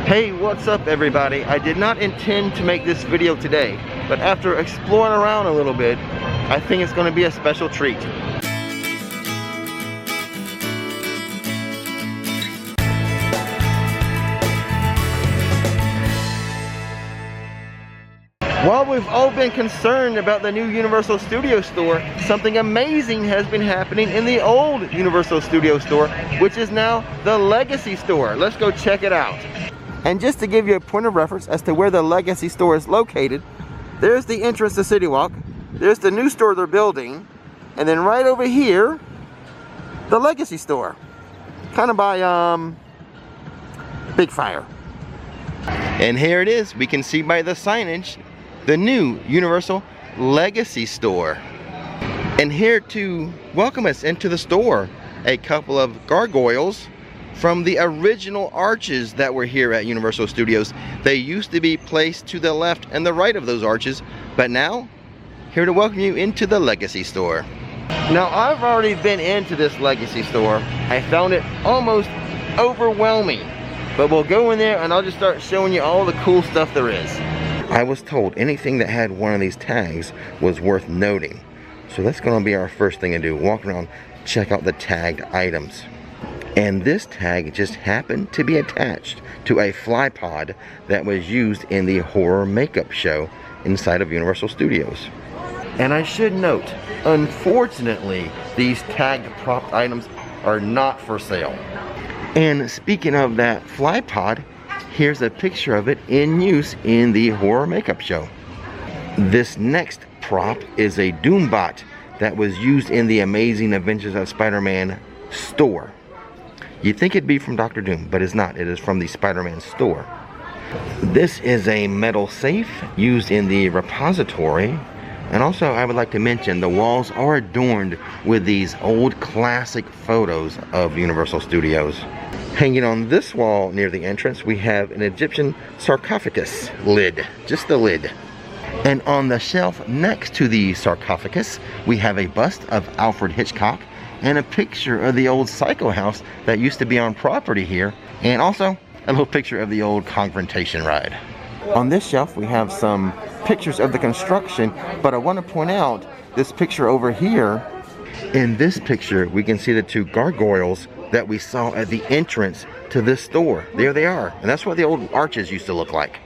Hey, what's up everybody? I did not intend to make this video today, but after exploring around a little bit, I think it's going to be a special treat. While we've all been concerned about the new Universal Studio Store, something amazing has been happening in the old Universal Studio Store, which is now the Legacy Store. Let's go check it out. And just to give you a point of reference as to where the Legacy Store is located, there's the entrance to City Walk, there's the new store they're building, and then right over here, the Legacy Store. Kind of by, Big Fire. And here it is, we can see by the signage, the new Universal Legacy Store. And here to welcome us into the store, a couple of gargoyles from the original arches that were here at Universal Studios. They used to be placed to the left and the right of those arches, but now, here to welcome you into the Legacy Store. Now, I've already been into this Legacy Store. I found it almost overwhelming, but we'll go in there and I'll just start showing you all the cool stuff there is. I was told anything that had one of these tags was worth noting. So that's gonna be our first thing to do, walk around, check out the tagged items. And this tag just happened to be attached to a fly pod that was used in the horror makeup show inside of Universal Studios. And I should note, unfortunately, these tagged prop items are not for sale. And speaking of that fly pod, here's a picture of it in use in the horror makeup show. This next prop is a Doombot that was used in the Amazing Adventures of Spider-Man store. You'd think it'd be from Dr. Doom, but it's not. It is from the Spider-Man store. This is a metal safe used in the repository. And also, I would like to mention the walls are adorned with these old classic photos of Universal Studios. Hanging on this wall near the entrance, we have an Egyptian sarcophagus lid, just the lid. And on the shelf next to the sarcophagus, we have a bust of Alfred Hitchcock and a picture of the old Psycho house that used to be on property here, and also a little picture of the old Confrontation ride. On this shelf we have some pictures of the construction, but I want to point out this picture over here. In this picture we can see the two gargoyles that we saw at the entrance to this store. There they are, and that's what the old arches used to look like.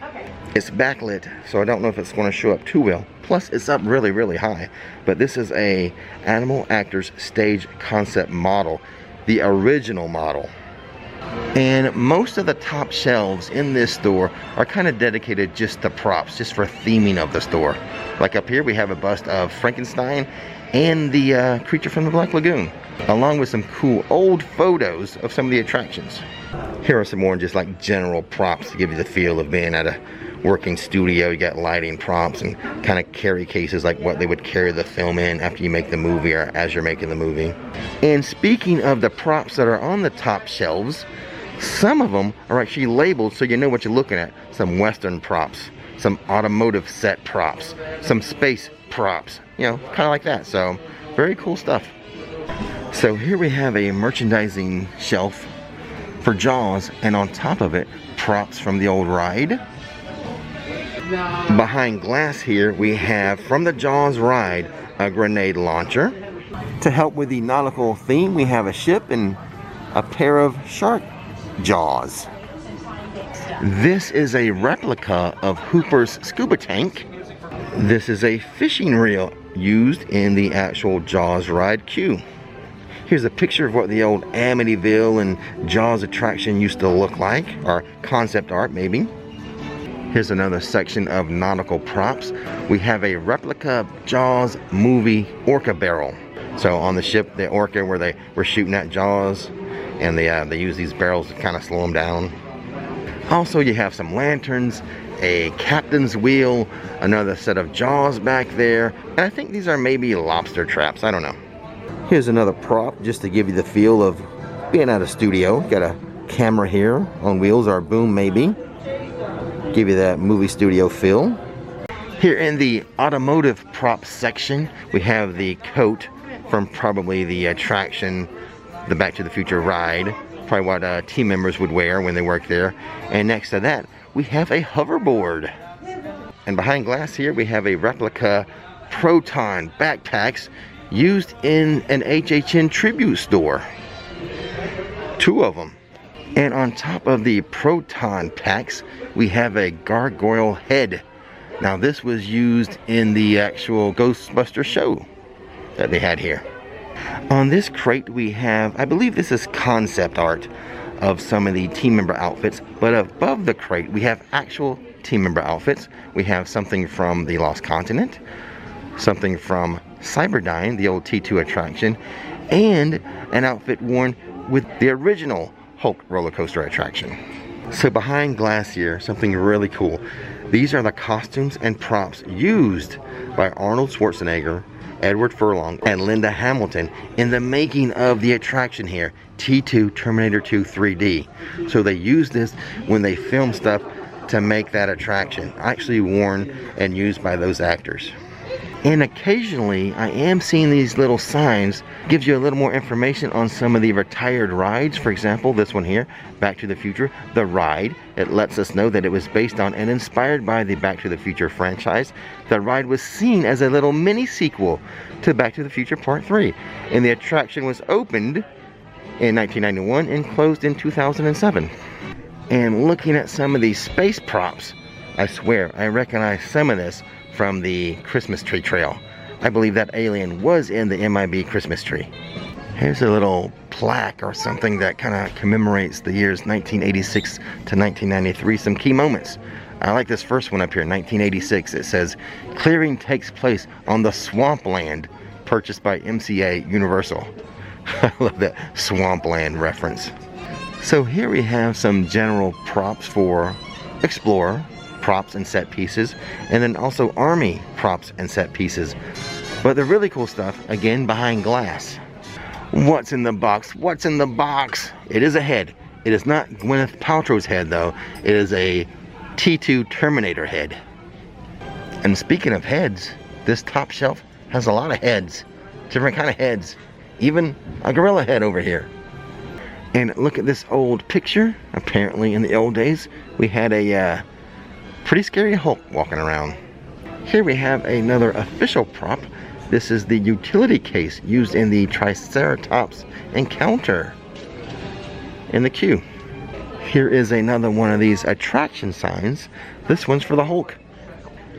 It's backlit, so I don't know if it's going to show up too well. Plus, it's up really, really high. But this is a Animal Actors stage concept model, the original model. And most of the top shelves in this store are kind of dedicated just to props, just for theming of the store. Like up here, we have a bust of Frankenstein and the creature from the Black Lagoon, along with some cool old photos of some of the attractions. Here are some more just like general props to give you the feel of being at a working studio. You got lighting props and kind of carry cases like what they would carry the film in after you make the movie or as you're making the movie. And speaking of the props that are on the top shelves, some of them are actually labeled so you know what you're looking at. Some Western props, some automotive set props, some space props, you know, kind of like that. So very cool stuff. So here we have a merchandising shelf for Jaws, and on top of it, props from the old ride. Behind glass here, we have from the Jaws ride a grenade launcher. To help with the nautical theme, we have a ship and a pair of shark jaws. This is a replica of Hooper's scuba tank. This is a fishing reel used in the actual Jaws ride queue. Here's a picture of what the old Amityville and Jaws attraction used to look like, or concept art maybe. Here's another section of nautical props. We have a replica Jaws movie orca barrel. So on the ship, the orca where they were shooting at Jaws, and they use these barrels to kind of slow them down. Also, you have some lanterns, a captain's wheel, another set of Jaws back there, and I think these are maybe lobster traps, I don't know. Here's another prop just to give you the feel of being at a studio. Got a camera here on wheels, or boom maybe. Give you that movie studio feel. Here in the automotive prop section, we have the coat from probably the attraction, the Back to the Future ride, Probably what team members would wear when they work there. And next to that, we have a hoverboard. And behind glass here, we have a replica Proton backpacks used in an HHN tribute store. 2 of them. And on top of the Proton packs, we have a gargoyle head. Now this was used in the actual Ghostbusters show that they had here. On this crate we have, I believe this is concept art of some of the team member outfits, but above the crate we have actual team member outfits. We have something from the Lost Continent, something from Cyberdyne, the old T2 attraction, and an outfit worn with the original Hulk roller coaster attraction. So behind glass here, something really cool. These are the costumes and props used by Arnold Schwarzenegger, Edward Furlong, and Linda Hamilton in the making of the attraction here, T2 Terminator 2 3D. So they used this when they filmed stuff to make that attraction, actually worn and used by those actors. And occasionally I am seeing these little signs, gives you a little more information on some of the retired rides. For example, this one here, Back to the Future, the ride. It lets us know that it was based on and inspired by the Back to the Future franchise. The ride was seen as a little mini sequel to Back to the Future Part 3. And the attraction was opened in 1991 and closed in 2007. And looking at some of these space props, I swear I recognize some of this from the Christmas tree trail. I believe that alien was in the MIB Christmas tree. Here's a little plaque or something that kind of commemorates the years 1986 to 1993, some key moments. I like this first one up here, 1986. It says, "Clearing takes place on the swampland purchased by MCA Universal." I love that swampland reference. So here we have some general props for Explorer, props and set pieces, and then also Army props and set pieces. But the really cool stuff, again, behind glass. What's in the box? What's in the box? It is a head. It is not Gwyneth Paltrow's head though. It is a T2 Terminator head. And speaking of heads, this top shelf has a lot of heads. Different kind of heads. Even a gorilla head over here. And look at this old picture. Apparently in the old days, we had a pretty scary Hulk walking around. Here we have another official prop. This is the utility case used in the Triceratops encounter in the queue. Here is another one of these attraction signs. This one's for the Hulk,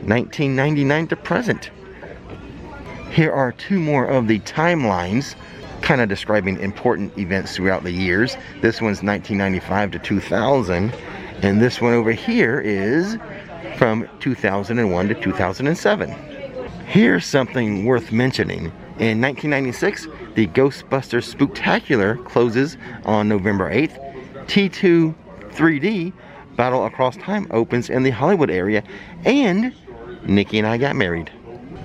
1999 to present. Here are 2 more of the timelines, kind of describing important events throughout the years. This one's 1995 to 2000, and this one over here is from 2001 to 2007. Here's something worth mentioning. In 1996, the Ghostbusters Spooktacular closes on November 8th. T2 3D Battle Across Time opens in the Hollywood area, and Nikki and I got married.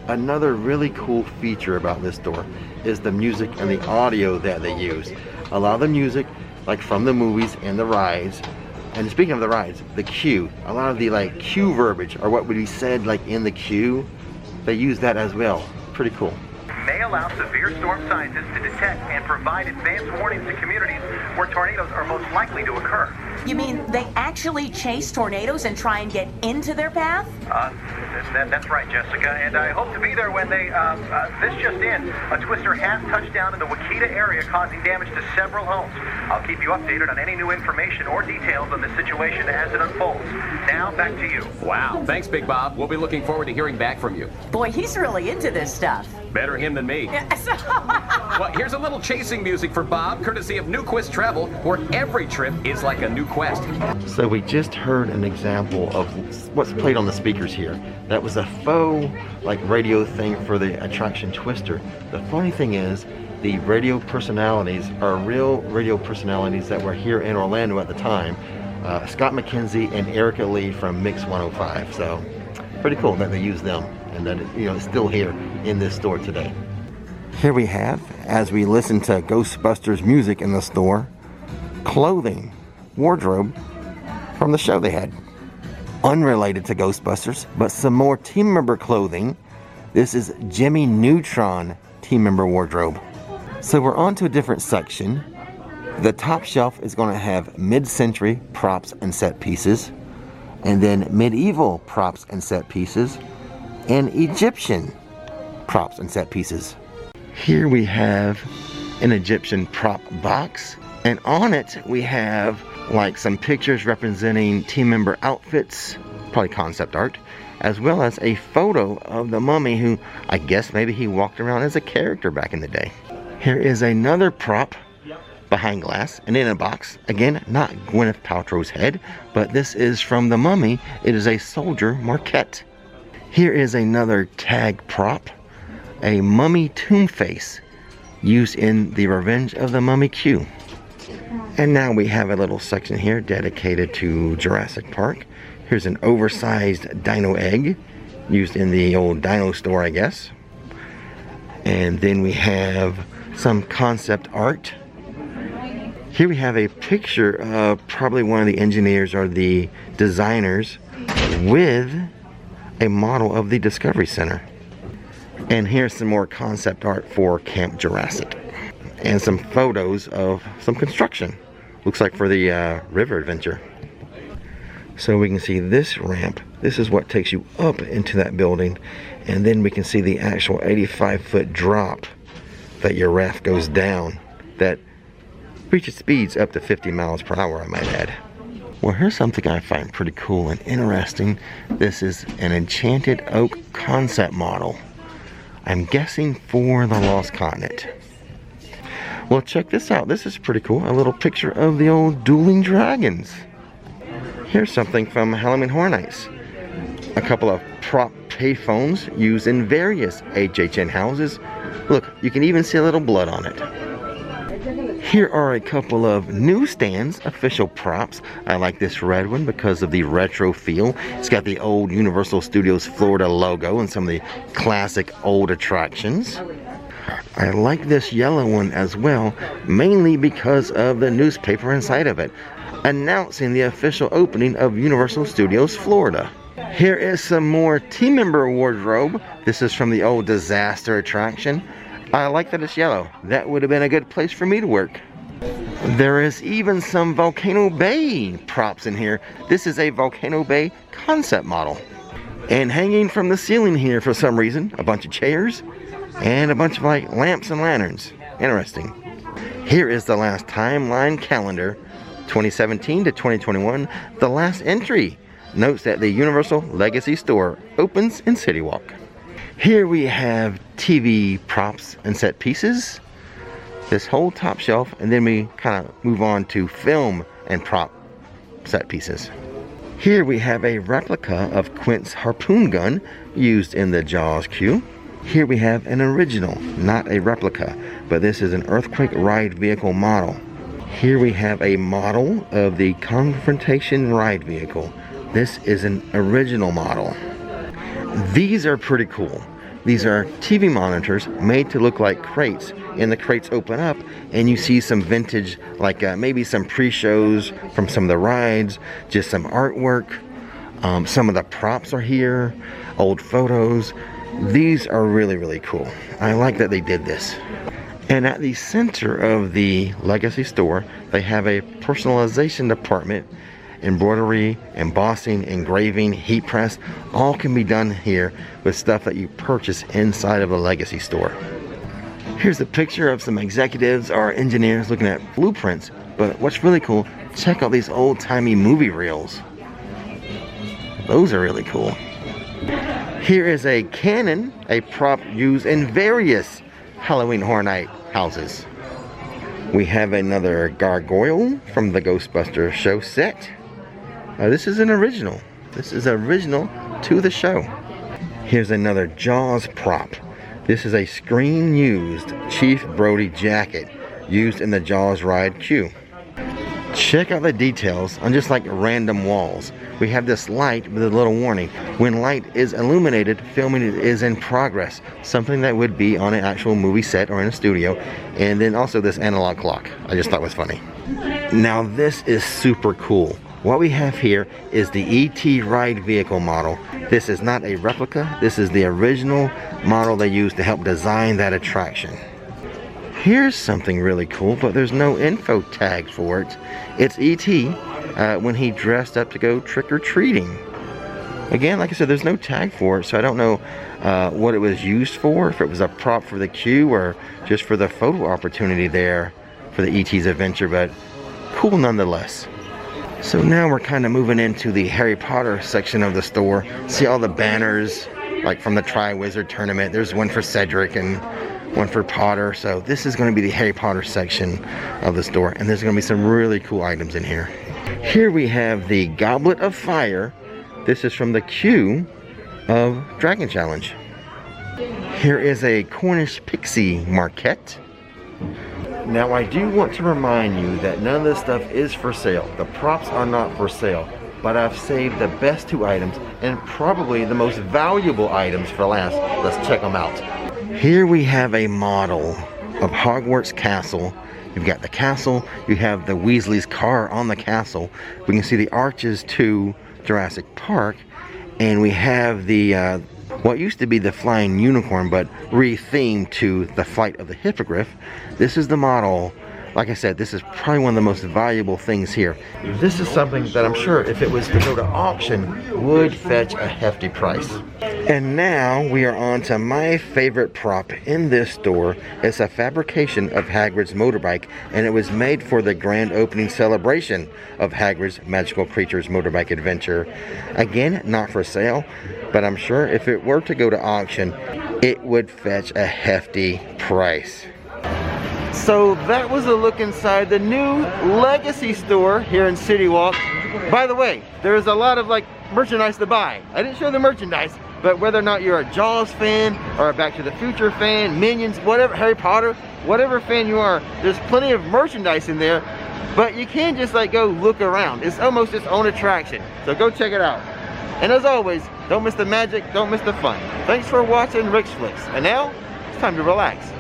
Another really cool feature about this store is the music and the audio that they use. A lot of the music, like from the movies and the rides, and speaking of the rides, the queue, a lot of the like queue verbiage, or what would be said like in the queue, they use that as well. Pretty cool. May allow severe storm scientists to detect and provide advance warnings to communities where tornadoes are most likely to occur. You mean they actually chase tornadoes and try and get into their path? That's right, Jessica, and I hope to be there when they, this just in, a twister has touched down in the Wakita area, causing damage to several homes. I'll keep you updated on any new information or details on the situation as it unfolds. Now, back to you. Wow, thanks, Big Bob. We'll be looking forward to hearing back from you. Boy, he's really into this stuff. Better him than me. Well, here's a little chasing music for Bob, courtesy of New Quest Travel, where every trip is like a new quest. So we just heard an example of what's played on the speakers here. That was a faux like radio thing for the attraction Twister. The funny thing is, the radio personalities are real radio personalities that were here in Orlando at the time. Scott McKenzie and Erica Lee from Mix 105. So pretty cool that they use them, and that it's still here in this store today. Here we have, as we listen to Ghostbusters music in the store, clothing, wardrobe from the show they had. Unrelated to Ghostbusters, but some more team member clothing. This is Jimmy Neutron team member wardrobe. So we're on to a different section. The top shelf is going to have mid-century props and set pieces, and then medieval props and set pieces, and Egyptian props and set pieces. Here we have an Egyptian prop box, and on it we have like some pictures representing team member outfits, probably concept art, as well as a photo of the mummy who I guess maybe he walked around as a character back in the day. Here is another prop behind glass and in a box. Again, not Gwyneth Paltrow's head, but this is from the mummy. It is a soldier marquette. Here is another tag prop, a mummy tomb face used in the Revenge of the Mummy queue. And now we have a little section here dedicated to Jurassic Park. Here's an oversized dino egg used in the old dino store, I guess. And then we have some concept art. Here we have a picture of probably one of the engineers or the designers with a model of the Discovery Center. And here's some more concept art for Camp Jurassic. And some photos of some construction. Looks like for the river adventure. So we can see this ramp. This is what takes you up into that building. And then we can see the actual 85-foot drop that your raft goes down. That reaches speeds up to 50 miles per hour, I might add. Well, here's something I find pretty cool and interesting. This is an enchanted oak concept model. I'm guessing for the Lost Continent. Well, check this out. This is pretty cool. A little picture of the old dueling dragons. Here's something from Halloween Horror Nights. A couple of prop payphones used in various HHN houses. Look, you can even see a little blood on it. Here are a couple of newsstands, official props. I like this red one because of the retro feel. It's got the old Universal Studios Florida logo and some of the classic old attractions. I like this yellow one as well, mainly because of the newspaper inside of it, announcing the official opening of Universal Studios Florida. Here is some more team member wardrobe. This is from the old Disaster attraction. I like that it's yellow. That would have been a good place for me to work. There is even some Volcano Bay props in here. This is a Volcano Bay concept model. And hanging from the ceiling here for some reason, a bunch of chairs and a bunch of like lamps and lanterns. Interesting. Here is the last timeline calendar, 2017 to 2021, the last entry. Notes that the Universal Legacy Store opens in City Walk. Here we have TV props and set pieces, this whole top shelf, and then we kind of move on to film and prop set pieces. Here we have a replica of Quint's harpoon gun used in the Jaws queue. Here we have an original, not a replica, but this is an earthquake ride vehicle model. Here we have a model of the Confrontation ride vehicle. This is an original model. These are pretty cool. These are TV monitors made to look like crates, and the crates open up and you see some vintage, like maybe some pre-shows from some of the rides, just some artwork. Some of the props are here, old photos. These are really, really cool. I like that they did this. And at the center of the Legacy Store, they have a personalization department. Embroidery, embossing, engraving, heat press, all can be done here with stuff that you purchase inside of a Legacy Store. Here's a picture of some executives or engineers looking at blueprints, but what's really cool, check out these old-timey movie reels. Those are really cool. Here is a cannon, a prop used in various Halloween Horror Night houses. We have another gargoyle from the Ghostbusters show set. This is an original. This is original to the show. Here's another Jaws prop. This is a screen-used Chief Brody jacket used in the Jaws ride queue. Check out the details on just like random walls. We have this light with a little warning. When light is illuminated, filming is in progress. Something that would be on an actual movie set or in a studio. And then also this analog clock. I just thought was funny. Now this is super cool. What we have here is the E.T. ride vehicle model. This is not a replica. This is the original model they used to help design that attraction. Here's something really cool, but there's no info tag for it. It's E.T. When he dressed up to go trick-or-treating. Again, like I said, there's no tag for it, so I don't know what it was used for, if it was a prop for the queue or just for the photo opportunity there for the E.T.'s adventure, but cool nonetheless. So now we're kind of moving into the Harry Potter section of the store. See all the banners, like from the Tri-Wizard tournament. There's one for Cedric and one for Potter. So this is going to be the Harry Potter section of the store, and there's going to be some really cool items in here. Here we have the Goblet of Fire. This is from the queue of Dragon Challenge. Here is a Cornish Pixie Marquette. Now I do want to remind you that none of this stuff is for sale. The props are not for sale, but I've saved the best 2 items and probably the most valuable items for last. Let's check them out. Here we have a model of Hogwarts Castle. You've got the castle, you have the Weasley's car on the castle. We can see the arches to Jurassic Park, and we have the what used to be the flying unicorn, but rethemed to the flight of the hippogriff. This is the model. Like I said, this is probably one of the most valuable things here. This is something that I'm sure if it was to go to auction would fetch a hefty price. And now we are on to my favorite prop in this store. It's a fabrication of Hagrid's motorbike, and it was made for the grand opening celebration of Hagrid's Magical Creatures Motorbike Adventure. Again, not for sale, but I'm sure if it were to go to auction, it would fetch a hefty price. So that was a look inside the new Legacy store here in City Walk. By the way, there's a lot of like merchandise to buy. I didn't show the merchandise, but whether or not you're a Jaws fan or a Back to the Future fan, Minions, whatever, Harry Potter, whatever fan you are, there's plenty of merchandise in there, but you can't just like go look around. It's almost its own attraction. So go check it out. And as always, don't miss the magic, don't miss the fun. Thanks for watching Rix Flix. And now, it's time to relax.